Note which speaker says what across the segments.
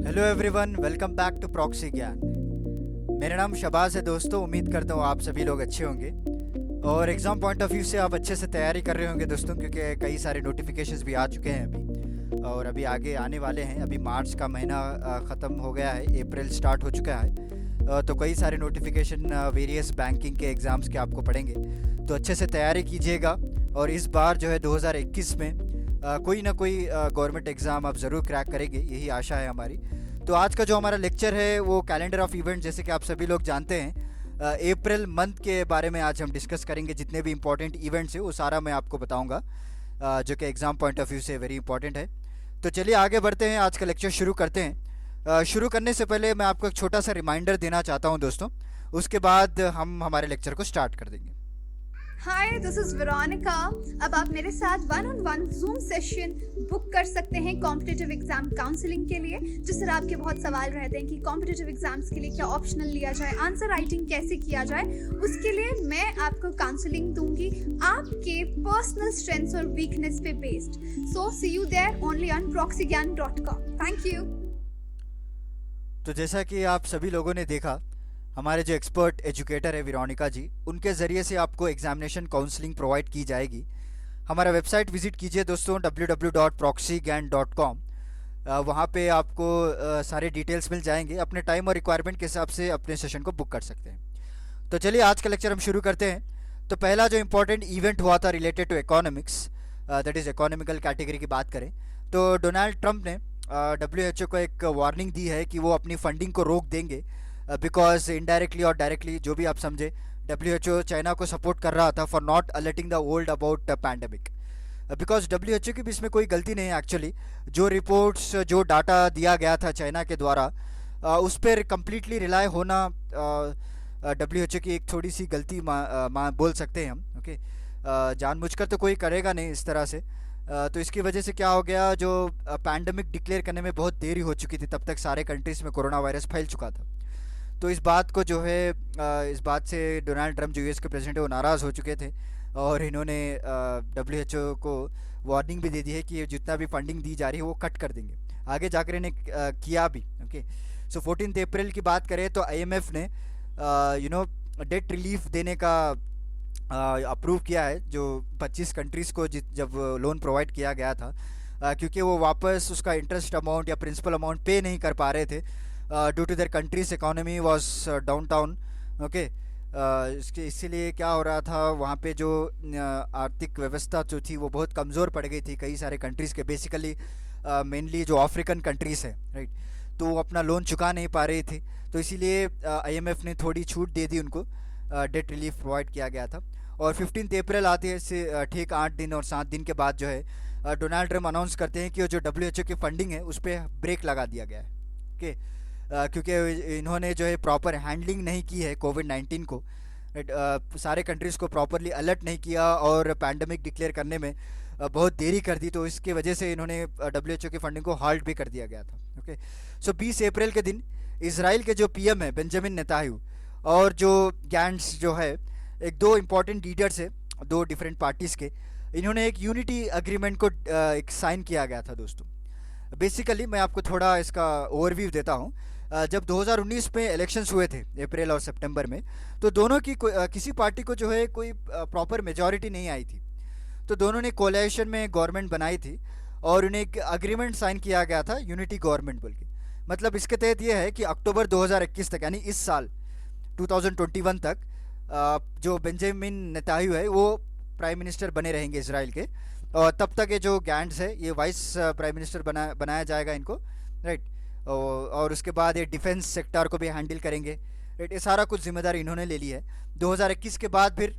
Speaker 1: Hello everyone, welcome back to proxy Gyan. मेरा नाम शबाज है दोस्तों। उम्मीद करता हूँ आप सभी लोग अच्छे होंगे और एग्ज़ाम पॉइंट ऑफ व्यू से आप अच्छे से तैयारी कर रहे होंगे दोस्तों, क्योंकि कई सारे नोटिफिकेशंस भी आ चुके हैं अभी और अभी आगे आने वाले हैं। अभी मार्च का महीना ख़त्म हो गया है, अप्रैल स्टार्ट हो चुका है। तो कई सारे नोटिफिकेशन वेरियस बैंकिंग के एग्ज़ाम्स के आपको पढ़ेंगे, तो अच्छे से तैयारी कीजिएगा। और इस बार जो है 2021 में कोई ना कोई गवर्नमेंट एग्ज़ाम आप ज़रूर क्रैक करेंगे, यही आशा है हमारी। तो आज का जो हमारा लेक्चर है वो कैलेंडर ऑफ इवेंट, जैसे कि आप सभी लोग जानते हैं, अप्रैल मंथ के बारे में आज हम डिस्कस करेंगे। जितने भी इंपॉर्टेंट इवेंट्स हैं वो सारा मैं आपको बताऊंगा, जो कि एग्ज़ाम पॉइंट ऑफ व्यू से वेरी इंपॉर्टेंट है। तो चलिए आगे बढ़ते हैं, आज का लेक्चर शुरू करते हैं। शुरू करने से पहले मैं आपको एक छोटा सा रिमाइंडर देना चाहता हूं दोस्तों, उसके बाद हम हमारे लेक्चर को स्टार्ट कर देंगे।
Speaker 2: हाय, दिस इज वेरोनिका। अब आप मेरे साथ one on one zoom session book कर सकते हैं कॉम्पिटिटिव एग्जाम काउंसलिंग के लिए। जिस तरह आपके बहुत सवाल रहते हैं कि कॉम्पिटिटिव एग्जाम्स के लिए क्या ऑप्शनल लिया जाए, आंसर राइटिंग कैसे किया जाए, उसके लिए मैं आपको काउंसलिंग दूंगी आपके पर्सनल स्ट्रेंथ्स और वीकनेस पे based. So see you there only on proxygyan.com। Thank you.
Speaker 1: तो जैसा कि आप सभी लोगों ने देखा, हमारे जो एक्सपर्ट एजुकेटर है वेरोनिका जी, उनके ज़रिए से आपको एग्जामिनेशन काउंसलिंग प्रोवाइड की जाएगी। हमारा वेबसाइट विजिट कीजिए दोस्तों, www.proxygyan.com। वहाँ पे आपको सारे डिटेल्स मिल जाएंगे। अपने टाइम और रिक्वायरमेंट के हिसाब से अपने सेशन को बुक कर सकते हैं। तो चलिए आज का लेक्चर हम शुरू करते हैं। तो पहला जो इम्पोर्टेंट इवेंट हुआ था related to economics, that is economical category की बात करें तो डोनाल्ड ट्रंप ने WHO को एक वार्निंग दी है कि वो अपनी फंडिंग को रोक देंगे, बिकॉज इनडायरेक्टली और डायरेक्टली जो भी आप समझे, WHO चाइना को सपोर्ट कर रहा था for not alerting the world about pandemic. Because WHO की भी इसमें कोई गलती नहीं है एक्चुअली। जो रिपोर्ट्स, जो डाटा दिया गया था चाइना के द्वारा, उस पर कम्प्लीटली रिलाई होना WHO की एक थोड़ी सी गलती बोल सकते हैं हम। ओके, जानबूझकर तो कोई करेगा नहीं इस तरह से। तो इसकी वजह से क्या हो गया, जो पैंडमिक डिक्लेयर करने में बहुत देरी हो चुकी थी, तब तक सारे कंट्रीज़ में कोरोना वायरस फैल चुका था। तो इस बात को जो है, इस बात से डोनाल्ड ट्रंप जो यूएस के प्रेसिडेंट है वो नाराज़ हो चुके थे और इन्होंने WHO को वार्निंग भी दे दी है कि ये जितना भी फंडिंग दी जा रही है वो कट कर देंगे। आगे जाकर इन्हें किया भी। ओके, सो 14 अप्रैल की बात करें तो IMF ने डेट रिलीफ देने का अप्रूव किया है, जो 25 कंट्रीज़ को जब लोन प्रोवाइड किया गया था, क्योंकि वो वापस उसका इंटरेस्ट अमाउंट या प्रिंसिपल अमाउंट पे नहीं कर पा रहे थे due to their country's economy was down town. Okay, इसीलिए क्या हो रहा था, वहाँ पे जो आर्थिक व्यवस्था जो थी वो बहुत कमज़ोर पड़ गई थी कई सारे कंट्रीज़ के, बेसिकली मेनली जो अफ्रीकन कंट्रीज़ हैं, राइट। तो वो अपना लोन चुका नहीं पा रही थी, तो इसीलिए IMF ने थोड़ी छूट दे दी उनको, डेट रिलीफ प्रोवाइड किया गया था। और 15 अप्रैल आती है, इससे ठीक 8 दिन और 7 दिन के बाद जो है डोनाल्ड ट्रम्प अनाउंस करते हैं कि जो WHO की फंडिंग है उस पर ब्रेक लगा दिया गया है। ओके, क्योंकि इन्होंने जो है प्रॉपर हैंडलिंग नहीं की है कोविड-19 को, सारे कंट्रीज़ को प्रॉपरली अलर्ट नहीं किया और पैंडमिक डिक्लेयर करने में बहुत देरी कर दी, तो इसकी वजह से इन्होंने WHO की फंडिंग को हाल्ट भी कर दिया गया था। ओके, सो 20 अप्रैल के दिन इसराइल के जो PM है बेंजामिन नेतान्याहू और जो गैंट्स जो है, एक दो इम्पॉर्टेंट लीडर्स है दो डिफरेंट पार्टीज़ के, इन्होंने एक यूनिटी एग्रीमेंट को एक साइन किया गया था दोस्तों। बेसिकली मैं आपको थोड़ा इसका ओवरव्यू देता हूँ। जब 2019 में इलेक्शंस हुए थे अप्रैल और सितंबर में, तो दोनों की किसी पार्टी को जो है कोई प्रॉपर मेजॉरिटी नहीं आई थी, तो दोनों ने कोलिशन में गवर्नमेंट बनाई थी और उन्हें एक अग्रीमेंट साइन किया गया था, यूनिटी गवर्नमेंट बोल के। मतलब इसके तहत ये है कि अक्टूबर 2021 तक, यानी इस साल 2021 तक, जो बेंजामिन नेतान्याहू है वो प्राइम मिनिस्टर बने रहेंगे इसराइल के, और तब तक ये जो गैंट्स है ये वाइस प्राइम मिनिस्टर बनाया जाएगा इनको, राइट। और उसके बाद ये डिफेंस सेक्टर को भी हैंडल करेंगे, राइट। ये सारा कुछ जिम्मेदारी इन्होंने ले ली है। 2021 के बाद फिर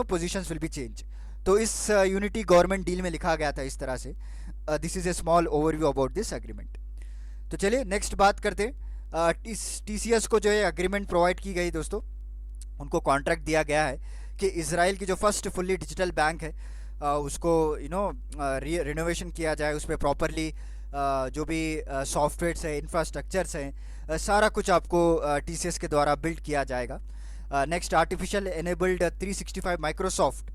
Speaker 1: पोजीशंस विल बी चेंज। तो इस यूनिटी गवर्नमेंट डील में लिखा गया था इस तरह से। This is a small overview about this agreement. तो चलिए नेक्स्ट बात करते हैं। TCS को जो है एग्रीमेंट प्रोवाइड की गई दोस्तों, उनको कॉन्ट्रैक्ट दिया गया है कि इसराइल की जो फर्स्ट फुल्ली डिजिटल बैंक है उसको रिनोवेशन किया जाए, उस पर प्रॉपरली जो भी सॉफ्टवेयर्स है, इंफ्रास्ट्रक्चर्स हैं, सारा कुछ आपको TCS के द्वारा बिल्ड किया जाएगा। नेक्स्ट, आर्टिफिशियल एनेबल्ड 365 माइक्रोसॉफ्ट,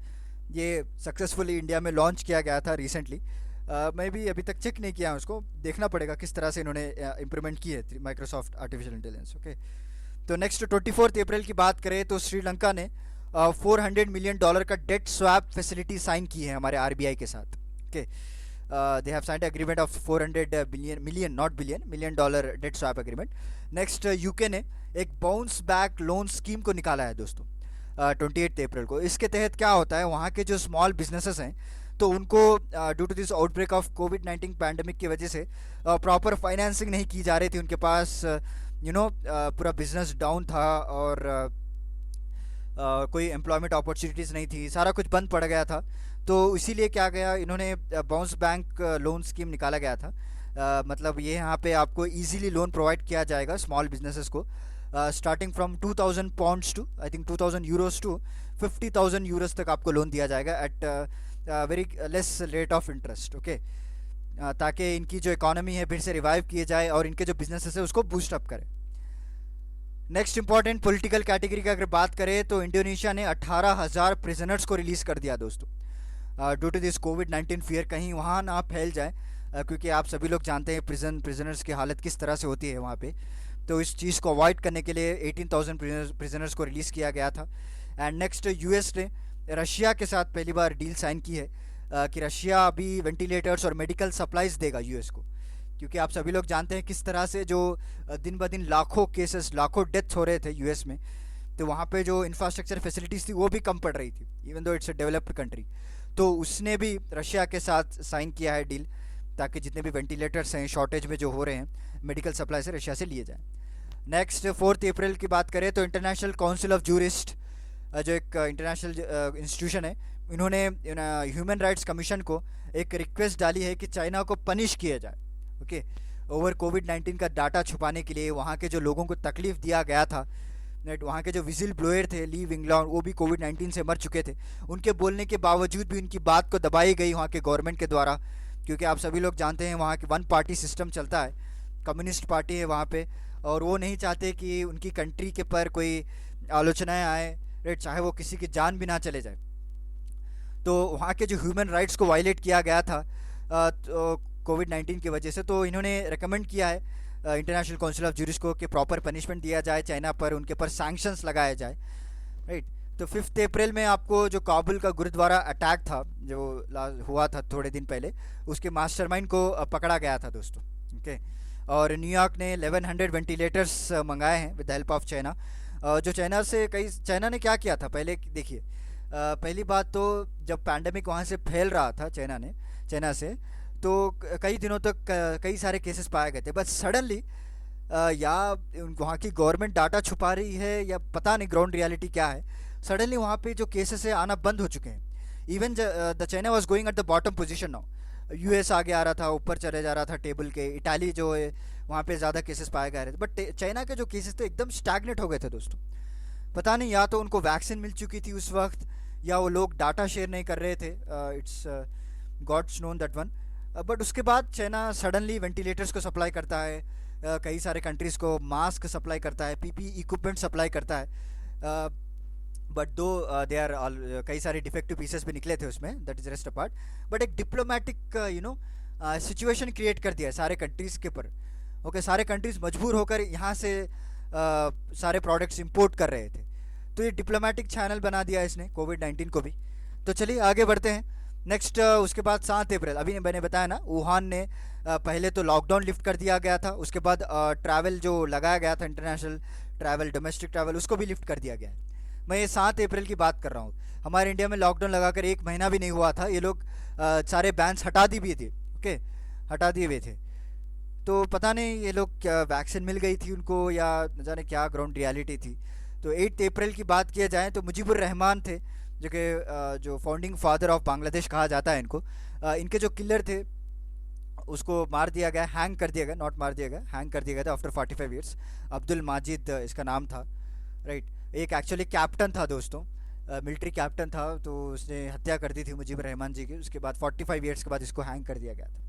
Speaker 1: ये सक्सेसफुली इंडिया में लॉन्च किया गया था रिसेंटली। मैं भी अभी तक चेक नहीं किया है उसको, देखना पड़ेगा किस तरह से इन्होंने इम्प्लीमेंट की है माइक्रोसॉफ्ट आर्टिफिशियल इंटेलिजेंस। ओके, तो नेक्स्ट 24 अप्रैल की बात करें तो श्रीलंका ने $400 मिलियन का डेट स्वैप फैसिलिटी साइन की है हमारे आरबीआई के साथ। Okay, they have signed agreement of 400 million not billion million dollar debt swap agreement. Next UK ने एक बाउंस बैक लोन स्कीम को निकाला है दोस्तों 28 अप्रैल को। इसके तहत क्या होता है, वहाँ के जो स्मॉल बिजनेसेस हैं तो उनको due to this outbreak of कोविड-19 पैंडमिक की वजह से प्रॉपर फाइनेंसिंग नहीं की जा रही थी उनके पास, पूरा बिजनेस डाउन था और कोई एम्प्लॉयमेंट अपॉर्चुनिटीज़ नहीं थी, सारा कुछ बंद पड़ गया था। तो इसीलिए क्या गया, इन्होंने बाउंस बैंक लोन स्कीम निकाला गया था। मतलब ये यहाँ पे आपको इजीली लोन प्रोवाइड किया जाएगा स्मॉल बिजनेसेस को, starting from 2000 pounds to I think 2000 euros to 50,000 euros तक आपको लोन दिया जाएगा at very less rate of interest. Okay, ताकि इनकी जो इकोनॉमी है फिर से रिवाइव किए जाए और इनके जो बिजनेसेस है उसको बूस्ट अप करें। नेक्स्ट इंपॉर्टेंट पॉलिटिकल कैटेगरी की अगर बात करें तो इंडोनेशिया ने 18,000 प्रिजनर्स को रिलीज़ कर दिया दोस्तों, ड्यू टू दिस कोविड-19 फियर कहीं वहाँ ना फैल जाए, क्योंकि आप सभी लोग जानते हैं प्रिजनर्स की हालत किस तरह से होती है वहाँ पे। तो इस चीज़ को अवॉइड करने के लिए 18,000 प्रिजनर्स को रिलीज़ किया गया था। एंड नेक्स्ट यूएस ने रशिया के साथ पहली बार डील साइन की है कि रशिया अभी वेंटिलेटर्स और मेडिकल सप्लाईज देगा यूएस को, क्योंकि आप सभी लोग जानते हैं किस तरह से जो दिन ब दिन लाखों केसेस लाखों डेथ्स हो रहे थे यूएस में, तो वहाँ पे जो इंफ्रास्ट्रक्चर फैसिलिटीज़ थी वो भी कम पड़ रही थी even though it's a developed country. तो उसने भी रशिया के साथ साइन किया है डील, ताकि जितने भी वेंटिलेटर्स हैं शॉर्टेज में जो हो रहे हैं मेडिकल सप्लाई से रशिया से लिए जाएँ। नेक्स्ट 4 अप्रैल की बात करें तो इंटरनेशनल काउंसिल ऑफ जूरिस्ट जो एक इंटरनेशनल इंस्टीट्यूशन है, इन्होंने ह्यूमन राइट्स कमीशन को एक रिक्वेस्ट डाली है कि चाइना को पनिश किया जाए। ओके, ओवर कोविड-19 का डाटा छुपाने के लिए वहाँ के जो लोगों को तकलीफ़ दिया गया था, वहाँ के जो विजिल ब्लोअर थे ली विंगलॉन, वो भी कोविड-19 से मर चुके थे, उनके बोलने के बावजूद भी उनकी बात को दबाई गई वहाँ के गवर्नमेंट के द्वारा, क्योंकि आप सभी लोग जानते हैं वहाँ के वन पार्टी सिस्टम चलता है, कम्युनिस्ट पार्टी है वहाँ पे, और वो नहीं चाहते कि उनकी कंट्री के पर कोई आलोचनाएँ आए, राइट, चाहे वो किसी की जान भी ना चले जाए। तो वहाँ के जो ह्यूमन राइट्स को वायलेट किया गया था तो कोविड-19 की वजह से, तो इन्होंने रेकमेंड किया है इंटरनेशनल काउंसिल ऑफ जूरिस्ट को कि प्रॉपर पनिशमेंट दिया जाए चाइना पर, उनके पर सैंक्शंस लगाए जाए, राइट। तो 5 अप्रैल में आपको जो काबुल का गुरुद्वारा अटैक था जो हुआ था थोड़े दिन पहले, उसके मास्टरमाइंड को पकड़ा गया था दोस्तों। ओके, और न्यूयॉर्क ने 1100 वेंटिलेटर्स मंगाए हैं with the help of China. जो चाइना ने क्या किया था पहले देखिए, पहली बात तो जब पैंडेमिक वहाँ से फैल रहा था चाइना से, तो कई दिनों तक कई सारे केसेस पाए गए थे, बट सडनली या वहाँ की गवर्नमेंट डाटा छुपा रही है या पता नहीं ग्राउंड रियलिटी क्या है, सडनली वहाँ पे जो केसेस है आना बंद हो चुके हैं। Even the China was going at the bottom position now, US आगे आ रहा था, ऊपर चले जा रहा था टेबल के, इटाली जो है वहाँ पे ज़्यादा केसेस पाए गए थे, बट चाइना के जो केसेस थे एकदम स्टैग्नेट हो गए थे दोस्तों। पता नहीं या तो उनको वैक्सीन मिल चुकी थी उस वक्त, या वो लोग डाटा शेयर नहीं कर रहे थे, it's God's known that one. But उसके बाद चाइना सडनली वेंटिलेटर्स को सप्लाई करता है, कई सारे कंट्रीज़ को मास्क सप्लाई करता है, पीपी इक्विपमेंट सप्लाई करता है, बट दो दे आर कई सारे डिफेक्टिव पीसेस भी निकले थे उसमें, that is rest apart. But एक डिप्लोमेटिक सिचुएशन क्रिएट कर दिया है सारे कंट्रीज़ के ऊपर। ओके, सारे कंट्रीज़ मजबूर होकर यहाँ से सारे प्रोडक्ट्स इंपोर्ट कर रहे थे, तो ये डिप्लोमेटिक चैनल बना दिया इसने कोविड-19 को भी। तो चलिए आगे बढ़ते हैं। नेक्स्ट उसके बाद 7 अप्रैल, अभी मैंने बताया ना, वुहान ने पहले तो लॉकडाउन लिफ्ट कर दिया गया था, उसके बाद ट्रैवल जो लगाया गया था इंटरनेशनल ट्रैवल, डोमेस्टिक ट्रैवल, उसको भी लिफ्ट कर दिया गया है। मैं ये 7 अप्रैल की बात कर रहा हूँ। हमारे इंडिया में लॉकडाउन लगाकर 1 महीना भी नहीं हुआ था, ये लोग सारे बैन्स हटा दिए भी थे। ओके, हटा दिए हुए थे। तो पता नहीं ये लोग क्या वैक्सीन मिल गई थी उनको या न जाने क्या ग्राउंड रियलिटी थी। तो 8 अप्रैल की बात किया जाए तो मुजीबुर रहमान थे, जो कि जो फाउंडिंग फादर ऑफ बांग्लादेश कहा जाता है इनको, इनके जो किलर थे उसको मार दिया गया, हैंग कर दिया गया, नॉट मार दिया गया, हैंग कर दिया गया था आफ्टर 45 ईयर्स। अब्दुल माजिद इसका नाम था, राइट। एक एक्चुअली कैप्टन था दोस्तों, मिलिट्री कैप्टन था, तो उसने हत्या कर दी थी मुजीबुर रहमान जी की। उसके बाद 45 ईयर्स के बाद इसको हैंग कर दिया गया था।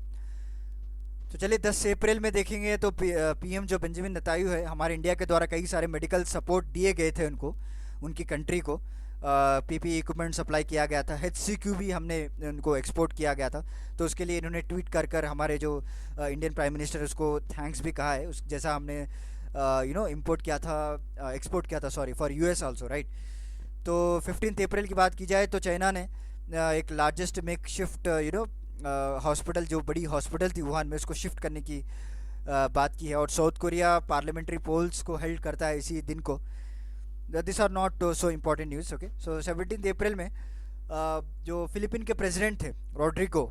Speaker 1: तो चलिए 10 अप्रैल में देखेंगे तो पीएम जो बेंजामिन नेतान्याहू है, हमारे इंडिया के द्वारा कई सारे मेडिकल सपोर्ट दिए गए थे उनको, उनकी कंट्री को, पीपी इक्विपमेंट सप्लाई किया गया था, HCQ भी हमने उनको एक्सपोर्ट किया गया था। तो उसके लिए इन्होंने ट्वीट कर कर हमारे जो इंडियन प्राइम मिनिस्टर उसको थैंक्स भी कहा है, उस जैसा हमने इंपोर्ट किया था, एक्सपोर्ट किया था sorry, for US also, right. तो 15 अप्रैल की बात की जाए तो चाइना ने एक लार्जेस्ट मेक शिफ्ट हॉस्पिटल, जो बड़ी हॉस्पिटल थी वुहान में, उसको शिफ्ट करने की बात की है। और साउथ कोरिया पार्लियामेंट्री पोल्स को हेल्ड करता है इसी दिन को। This are not so important news, okay. So 17 April में जो फिलीपीन के प्रेसिडेंट थे रोड्रिगो,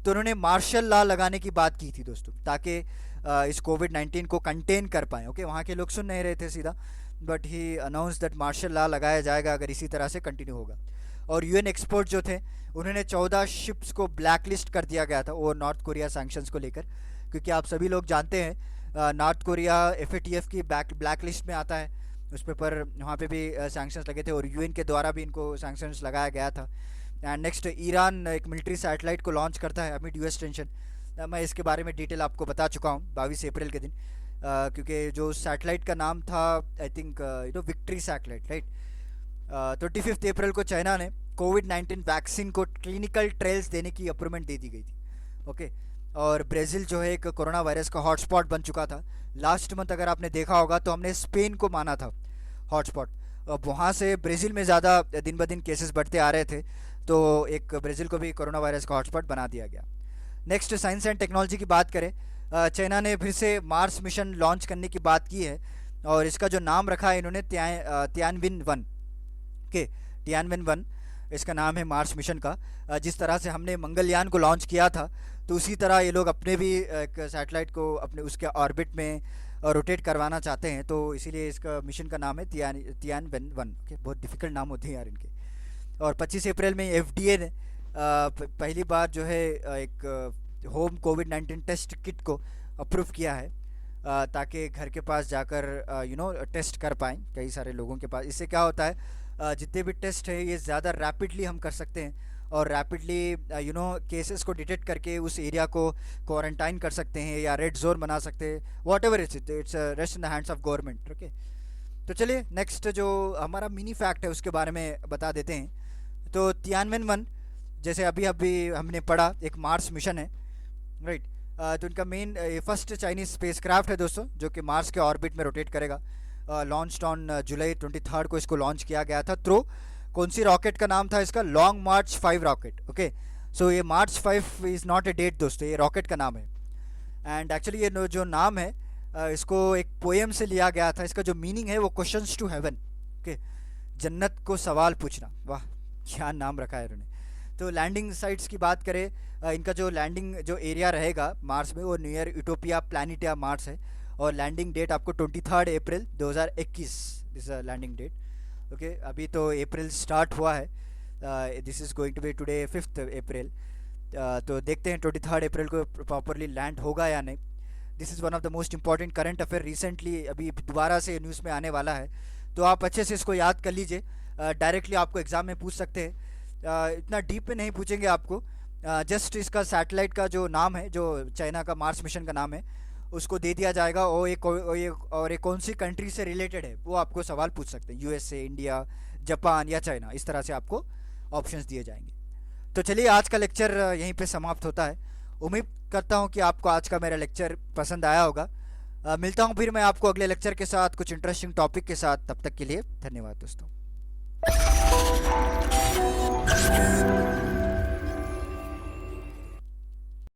Speaker 1: तो उन्होंने मार्शल लॉ लगाने की बात की थी दोस्तों, ताकि इस कोविड-19 को कंटेन कर पाएँ, ओके। वहाँ के लोग सुन नहीं रहे थे सीधा, but he announce that martial law लगाया जाएगा अगर इसी तरह से कंटिन्यू होगा। और UN एक्सपर्ट जो थे उन्होंने 14 शिप्स को ब्लैक लिस्ट कर दिया गया था वो नॉर्थ कोरिया सैंक्शंस को लेकर, क्योंकि आप सभी लोग जानते हैं नॉर्थ कोरिया FATF की ब्लैक लिस्ट में आता है, उस पर वहाँ पे भी सैंक्शंस लगे थे और UN के द्वारा भी इनको सैंक्शंस लगाया गया था। एंड नेक्स्ट, ईरान एक मिलिट्री सैटेलाइट को लॉन्च करता है अमिड US टेंशन। मैं इसके बारे में डिटेल आपको बता चुका हूँ 22 अप्रैल के दिन, क्योंकि जो सैटेलाइट का नाम था I think victory satellite, right. 25 अप्रैल को चाइना ने कोविड-19 वैक्सीन को क्लिनिकल ट्रायल्स देने की अप्रूवमेंट दे दी गई थी, ओके। और ब्राज़ील जो है एक कोरोना वायरस का हॉटस्पॉट बन चुका था लास्ट मंथ, अगर आपने देखा होगा तो हमने स्पेन को माना था हॉटस्पॉट। अब वहाँ से ब्राज़ील में ज़्यादा दिन ब दिन केसेस बढ़ते आ रहे थे, तो एक ब्राज़ील को भी कोरोना वायरस का हॉटस्पॉट बना दिया गया। नेक्स्ट, साइंस एंड टेक्नोलॉजी की बात करें, चाइना ने फिर से मार्स मिशन लॉन्च करने की बात की है और इसका जो नाम रखा है इन्होंने तियानविन-1, ओके। तियानविन-1 इसका नाम है मार्स मिशन का। जिस तरह से हमने मंगलयान को लॉन्च किया था, तो उसी तरह ये लोग अपने भी एक सैटेलाइट को अपने उसके ऑर्बिट में रोटेट करवाना चाहते हैं, तो इसीलिए इसका मिशन का नाम है तियानविन-1, ओके। बहुत डिफ़िकल्ट नाम होते हैं यार इनके। और 25 अप्रैल में FDA ने पहली बार जो है एक होम कोविड-19 टेस्ट किट को अप्रूव किया है, ताकि घर के पास जाकर टेस्ट कर पाएँ कई सारे लोगों के पास। इससे क्या होता है, जितने भी टेस्ट है ये ज़्यादा रैपिडली हम कर सकते हैं और रैपिडली केसेस को डिटेक्ट करके उस एरिया को क्वारंटाइन कर सकते हैं या रेड जोन बना सकते हैं, what ever its rest in the hands of government, okay. तो चलिए नेक्स्ट जो हमारा मिनी फैक्ट है उसके बारे में बता देते हैं। तो तियानविन-1 जैसे अभी हमने पढ़ा एक मार्स मिशन है, राइट। तो इनका मेन फर्स्ट चाइनीज स्पेसक्राफ्ट है दोस्तों, जो कि मार्स के ऑर्बिट में रोटेट करेगा। लॉन्च्ड ऑन जुलाई 23 को इसको लॉन्च किया गया था थ्रू कौन सी रॉकेट का नाम था इसका, लॉन्ग मार्च 5 रॉकेट, ओके। सो ये मार्च 5 इज़ नॉट ए डेट दोस्तों, ये रॉकेट का नाम है। एंड एक्चुअली ये जो नाम है इसको एक पोएम से लिया गया था। इसका जो मीनिंग है वो क्वेश्चंस टू हेवन, ओके, जन्नत को सवाल पूछना। वाह, क्या नाम रखा है इन्होंने। तो लैंडिंग साइट्स की बात करें, इनका जो लैंडिंग जो एरिया रहेगा मार्स में वो नियर यूटोपिया प्लानिटिया मार्स है, और लैंडिंग डेट आपको 23 April 2021 this landing date, okay. अभी तो अप्रैल स्टार्ट हुआ है, this is going to be today 5 April. तो देखते हैं 23 अप्रैल को प्रॉपरली लैंड होगा या नहीं। This is one of the most important current affair, recently अभी दोबारा से न्यूज़ में आने वाला है, तो आप अच्छे से इसको याद कर लीजिए। डायरेक्टली आपको एग्ज़ाम में पूछ सकते हैं, इतना डीप में नहीं पूछेंगे आपको, जस्ट इसका सैटेलाइट का जो नाम है, जो चाइना का मार्स मिशन का नाम है, उसको दे दिया जाएगा और एक कौन सी कंट्री से रिलेटेड है वो आपको सवाल पूछ सकते हैं, USA, इंडिया, जापान या चाइना, इस तरह से आपको ऑप्शंस दिए जाएंगे। तो चलिए आज का लेक्चर यहीं पे समाप्त होता है। उम्मीद करता हूँ कि आपको आज का मेरा लेक्चर पसंद आया होगा। मिलता हूँ फिर मैं आपको अगले लेक्चर के साथ कुछ इंटरेस्टिंग टॉपिक के साथ। तब तक के लिए धन्यवाद दोस्तों।